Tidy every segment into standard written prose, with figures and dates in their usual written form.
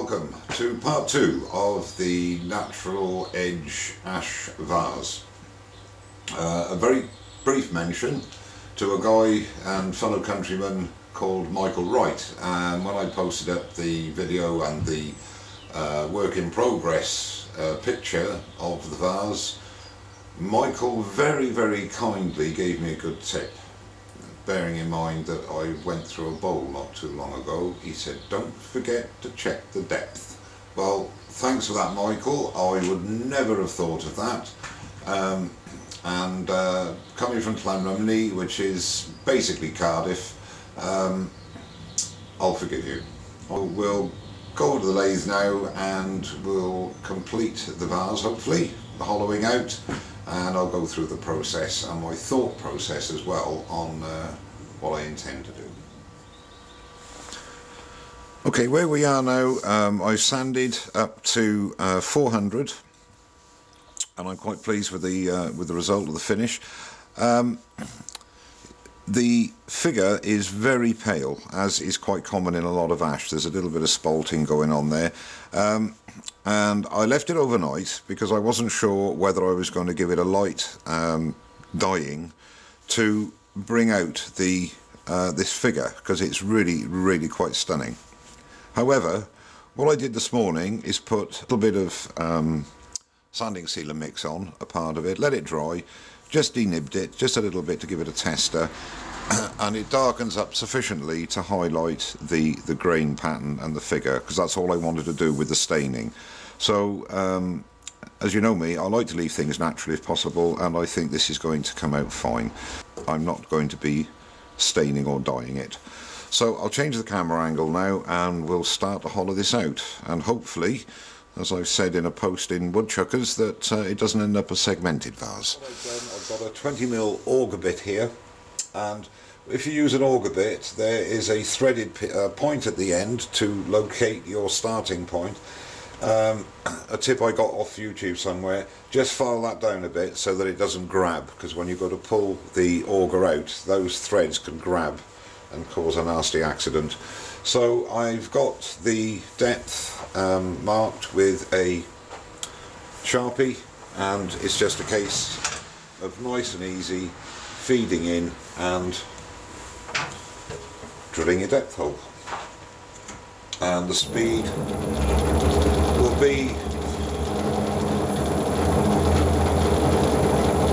welcome to part 2 of the Natural Edge Ash Vase. A very brief mention to a guy and fellow countryman called Michael Wright, and when I posted up the video and the work in progress picture of the vase, Michael very kindly gave me a good tip. Bearing in mind that I went through a bowl not too long ago, he said, don't forget to check the depth. Well, thanks for that, Michael. I would never have thought of that. Coming from Llanrumney, which is basically Cardiff, I'll forgive you. We'll go to the lathe now and we'll complete the vase, hopefully, the hollowing out. And I'll go through the process and my thought process as well on what I intend to do. Okay, where we are now, I've sanded up to 400, and I'm quite pleased with the result of the finish. The figure is very pale, as is quite common in a lot of ash. There's a little bit of spalting going on there. And I left it overnight because I wasn't sure whether I was going to give it a light dyeing to bring out the this figure, because it's really quite stunning. However, what I did this morning is put a little bit of sanding sealer mix on, a part of it, let it dry, just denibbed it, just a little bit to give it a tester, and it darkens up sufficiently to highlight the grain pattern and the figure, because that's all I wanted to do with the staining. So as you know me, I like to leave things natural if possible, and I think this is going to come out fine. I'm not going to be staining or dyeing it. So I'll change the camera angle now and we'll start to hollow this out, and hopefully, as I've said in a post in Woodchuckers, that it doesn't end up a segmented vase. I've got a 20mm auger bit here, and if you use an auger bit, there is a threaded point at the end to locate your starting point. A tip I got off YouTube somewhere, just file that down a bit so that it doesn't grab, because when you go to pull the auger out, those threads can grab and cause a nasty accident. So I've got the depth marked with a Sharpie, and it's just a case of nice and easy feeding in and drilling a depth hole. And the speed will be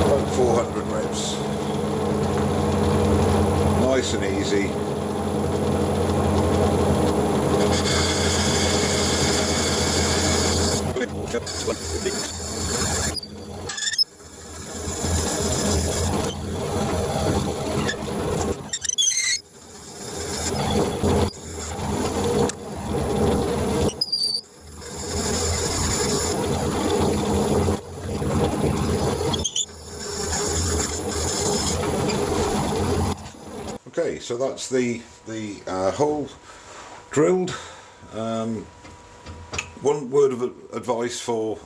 about 400 reps. Nice and easy. Okay, so that's the hole drilled. One word of advice for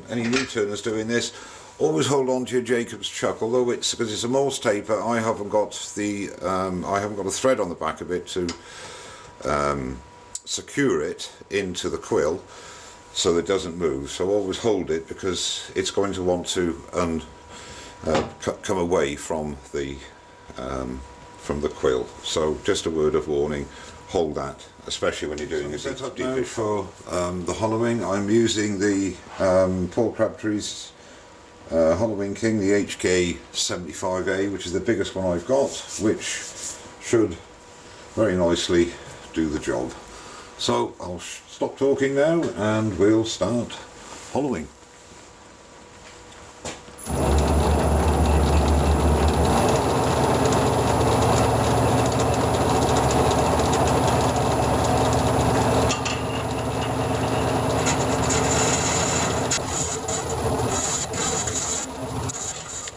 any new turners doing this: always hold on to your Jacob's chuck. Although because it's a Morse taper, I haven't got a thread on the back of it to secure it into the quill so that it doesn't move. So always hold it, because it's going to want to come away from the quill. So just a word of warning, hold that, especially when you're doing a deep dish. For the hollowing, I'm using the Paul Crabtree's Hollowing King, the HK 75A, which is the biggest one I've got, which should very nicely do the job. So I'll stop talking now and we'll start hollowing.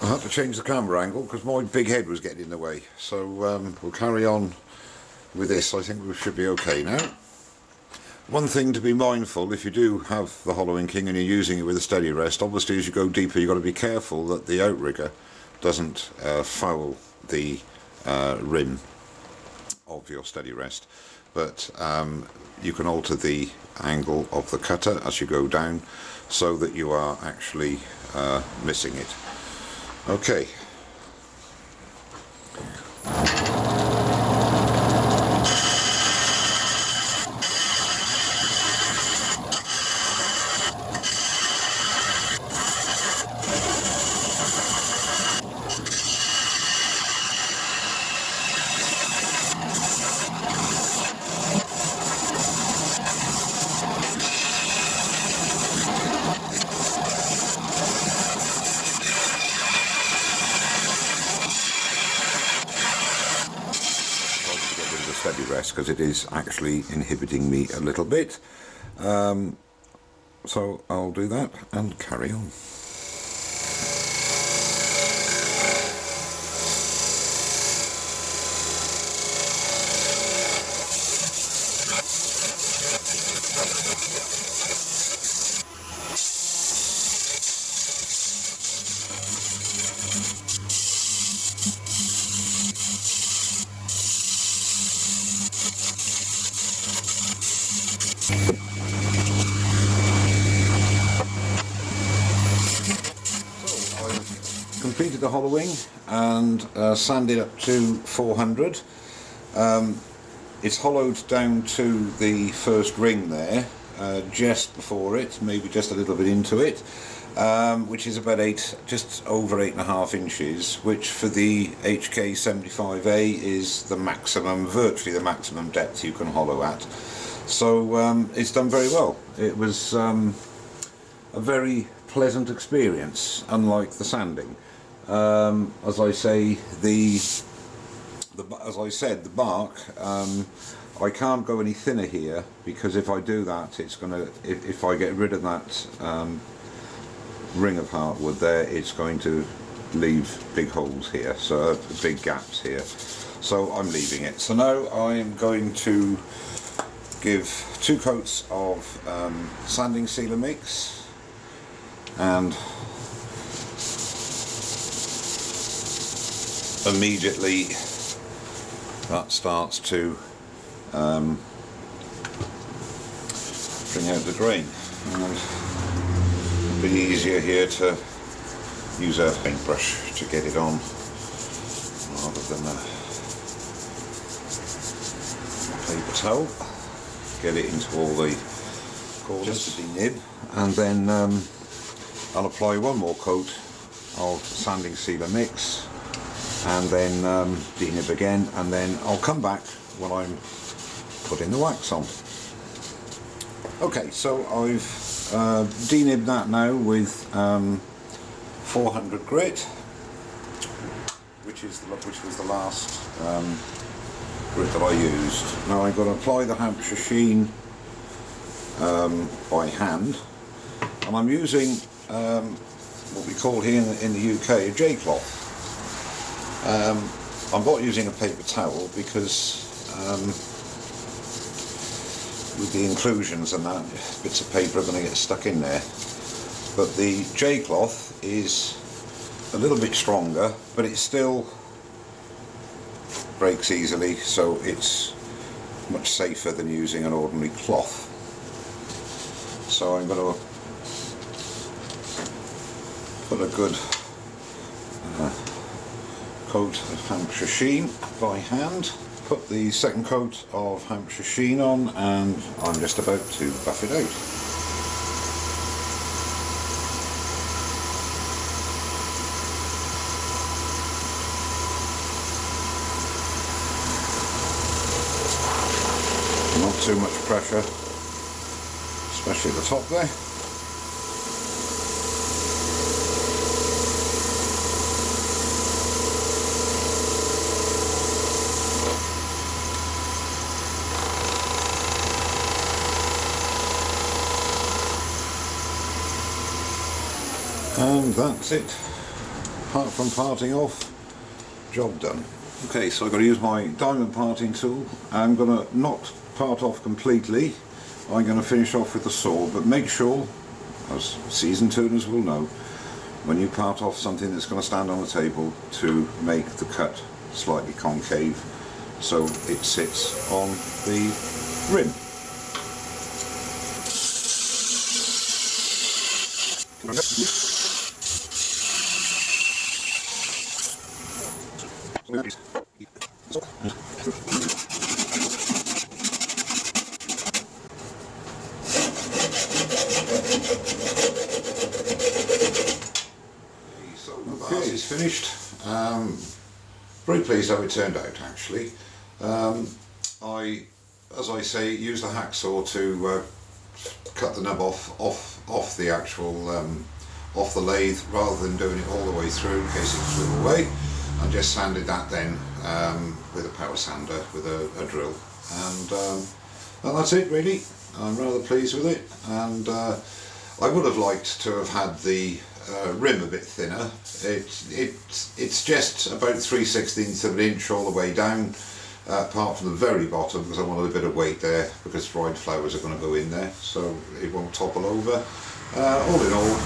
I had to change the camera angle because my big head was getting in the way, so we'll carry on with this. I think we should be okay now. One thing to be mindful if you do have the Hollowing King and you're using it with a steady rest, obviously as you go deeper you've got to be careful that the outrigger doesn't foul the rim. of your steady rest, but you can alter the angle of the cutter as you go down so that you are actually missing it. Okay. Steady rest because it is actually inhibiting me a little bit, so I'll do that and carry on. Completed the hollowing and sanded up to 400. It's hollowed down to the first ring there, just before it, maybe just a little bit into it, which is about just over 8.5 inches, which for the HK75A is the maximum, virtually the maximum depth you can hollow at. So it's done very well. It was a very pleasant experience, unlike the sanding. As I say, the bark, I can't go any thinner here, because if I do that, it's gonna, if I get rid of that ring of hardwood there, it's going to leave big holes here, so big gaps here. So I'm leaving it. So now I'm going to give 2 coats of sanding sealer mix, and immediately that starts to bring out the grain, and a bit easier here to use a paintbrush to get it on rather than a paper towel. Get it into all the corners to denib, and then I'll apply one more coat of sanding sealer mix, and then denib again, and then I'll come back when I'm putting the wax on. Okay, so I've denibbed that now with 400 grit, which was the last grit that I used. Now I'm going to apply the Hampshire sheen by hand, and I'm using what we call here in the UK a J-cloth. I'm not using a paper towel because with the inclusions and that, bits of paper are going to get stuck in there. But the J-cloth is a little bit stronger, but it still breaks easily, so it's much safer than using an ordinary cloth. So I'm going to put a good coat of Hampshire sheen by hand, put the second coat of Hampshire sheen on, and I'm just about to buff it out. Not too much pressure, especially at the top there. And that's it. Apart from parting off, job done. Okay, so I've got to use my diamond parting tool. I'm going to not part off completely. I'm going to finish off with the saw, but make sure, as seasoned tuners will know, when you part off something that's going to stand on the table, to make the cut slightly concave, so it sits on the rim. So the vase is finished. Very pleased how it turned out actually. As I say, used a hacksaw to cut the nub off the actual off the lathe rather than doing it all the way through in case it flew away, and just sanded that then with a power sander with a drill, and that's it really. I'm rather pleased with it, and I would have liked to have had the rim a bit thinner. It's just about 3/16 of an inch all the way down, apart from the very bottom, because I wanted a bit of weight there because dried flowers are going to go in there so it won't topple over. All in all,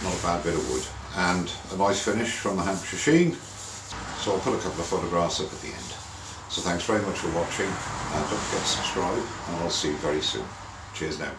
not a bad bit of wood and a nice finish from the Hampshire sheen. So I'll put a couple of photographs up at the end. So thanks very much for watching, and don't forget to subscribe, and I'll see you very soon. Cheers now.